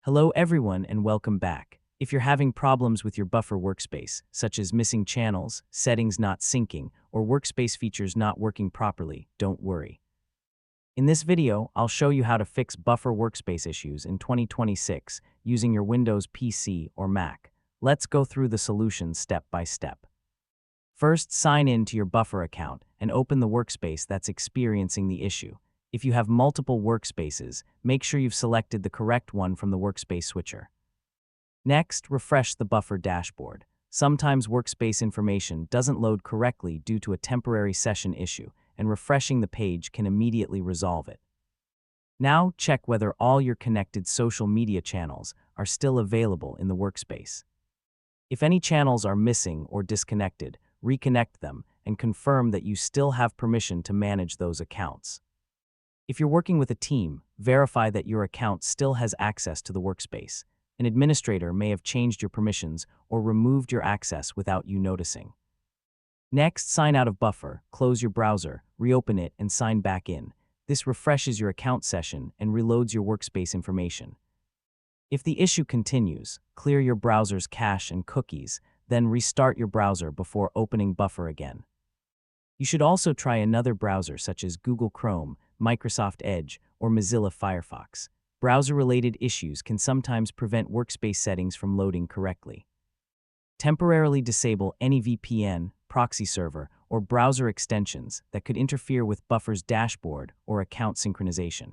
Hello everyone and welcome back. If you're having problems with your Buffer workspace, such as missing channels, settings not syncing, or workspace features not working properly, don't worry. In this video, I'll show you how to fix Buffer workspace issues in 2026 using your Windows PC or Mac. Let's go through the solutions step by step. First, sign in to your Buffer account and open the workspace that's experiencing the issue. If you have multiple workspaces, make sure you've selected the correct one from the workspace switcher. Next, refresh the Buffer dashboard. Sometimes workspace information doesn't load correctly due to a temporary session issue, and refreshing the page can immediately resolve it. Now, check whether all your connected social media channels are still available in the workspace. If any channels are missing or disconnected, reconnect them and confirm that you still have permission to manage those accounts. If you're working with a team, verify that your account still has access to the workspace. An administrator may have changed your permissions or removed your access without you noticing. Next, sign out of Buffer, close your browser, reopen it, and sign back in. This refreshes your account session and reloads your workspace information. If the issue continues, clear your browser's cache and cookies, then restart your browser before opening Buffer again. You should also try another browser such as Google Chrome, Microsoft Edge, or Mozilla Firefox. Browser-related issues can sometimes prevent workspace settings from loading correctly. Temporarily disable any VPN, proxy server, or browser extensions that could interfere with Buffer's dashboard or account synchronization.